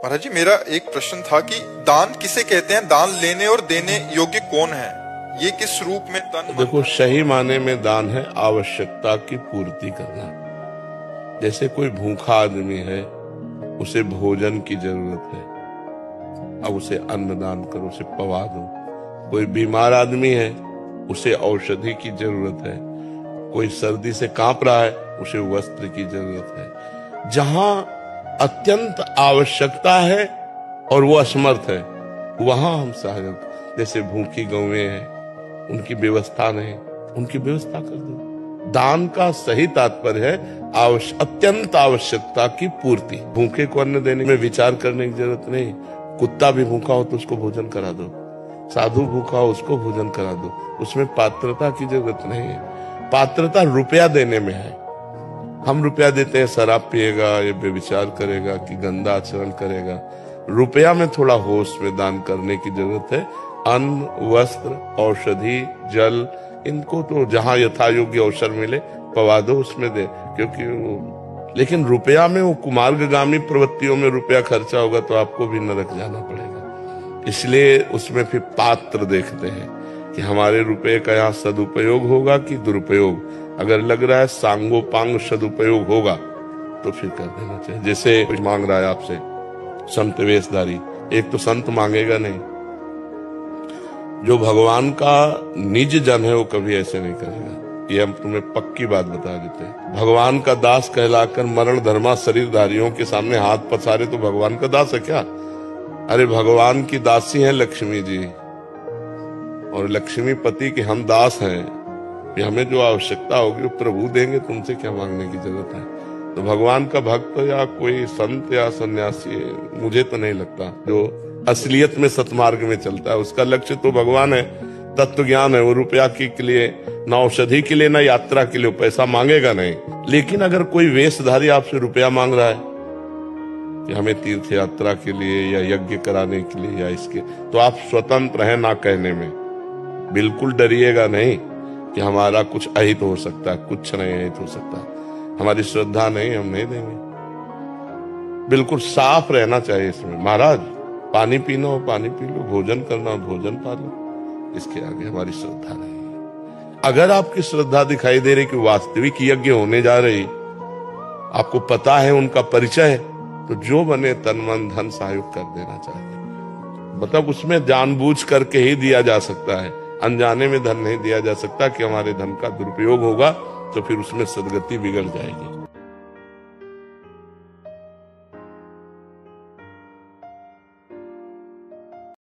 महाराज जी, मेरा एक प्रश्न था कि दान किसे कहते हैं? दान लेने और देने योग्य कौन है? ये किस रूप में तन देखो, सही माने में दान है आवश्यकता की पूर्ति करना। जैसे कोई भूखा आदमी है, उसे भोजन की जरूरत है, अब उसे अन्न दान करो, उसे पवा दो। कोई बीमार आदमी है, उसे औषधि की जरूरत है। कोई सर्दी से कांप रहा है, उसे वस्त्र की जरूरत है। जहां अत्यंत आवश्यकता है और वो असमर्थ है, वहां हम सहायक। जैसे भूखी गौएं हैं, उनकी व्यवस्था नहीं, उनकी व्यवस्था कर दो। दान का सही तात्पर्य है अत्यंत आवश्यकता की पूर्ति। भूखे को अन्न देने में विचार करने की जरूरत नहीं। कुत्ता भी भूखा हो तो उसको भोजन करा दो, साधु भूखा हो उसको भोजन करा दो। उसमें पात्रता की जरूरत नहीं है। पात्रता रुपया देने में है। हम रुपया देते हैं, शराब पिएगा, ये व्यभिचार करेगा कि गंदा आचरण करेगा। रुपया में थोड़ा होश में दान करने की जरूरत है। अन्न, वस्त्र, औषधि, जल, इनको तो जहां यथा योग्य अवसर मिले पवा दो, उसमें दे। क्योंकि लेकिन रुपया में वो कुमार्गामी प्रवृत्तियों में रुपया खर्चा होगा तो आपको भी नरक जाना पड़ेगा। इसलिए उसमें फिर पात्र देखते हैं कि हमारे रुपये का यहाँ सदुपयोग होगा कि दुरुपयोग। अगर लग रहा है सांगोपांग सदुपयोग होगा तो फिर कर देना चाहिए। जैसे कुछ मांग रहा है आपसे संत वेशधारी, एक तो संत मांगेगा नहीं। जो भगवान का निज जन है वो कभी ऐसे नहीं करेगा। ये हम तुम्हें पक्की बात बता देते हैं। भगवान का दास कहलाकर मरण धर्मा शरीरधारियों के सामने हाथ पसारे तो भगवान का दास है क्या? अरे भगवान की दासी है लक्ष्मी जी, और लक्ष्मी पति के हम दास हैं। कि हमें जो आवश्यकता होगी वो प्रभु देंगे, तुमसे क्या मांगने की जरूरत है? तो भगवान का भक्त या कोई संत या सन्यासी, मुझे तो नहीं लगता जो असलियत में सतमार्ग में चलता है। उसका लक्ष्य तो भगवान है, तत्व ज्ञान है। वो रुपया के लिए, न औषधि के लिए, न यात्रा के लिए पैसा मांगेगा नहीं। लेकिन अगर कोई वेशधारी आपसे रुपया मांग रहा है कि हमें तीर्थ यात्रा के लिए या यज्ञ कराने के लिए या इसके, तो आप स्वतंत्र हैं ना कहने में। बिल्कुल डरिएगा नहीं कि हमारा कुछ अहित हो सकता है, कुछ नहीं अहित हो सकता, हमारी श्रद्धा नहीं, हम नहीं देंगे। बिल्कुल साफ रहना चाहिए इसमें। महाराज पानी पीना हो पानी पी लो, भोजन करना हो भोजन पा लो, इसके आगे हमारी श्रद्धा नहीं है। अगर आपकी श्रद्धा दिखाई दे रही कि वास्तविक यज्ञ होने जा रही, आपको पता है, उनका परिचय है, तो जो बने तन मन धन सहयोग कर देना चाहिए। मतलब उसमें जानबूझ करके ही दिया जा सकता है, अनजाने में धन नहीं दिया जा सकता कि हमारे धन का दुरुपयोग होगा तो फिर उसमें सदगति बिगड़ जाएगी।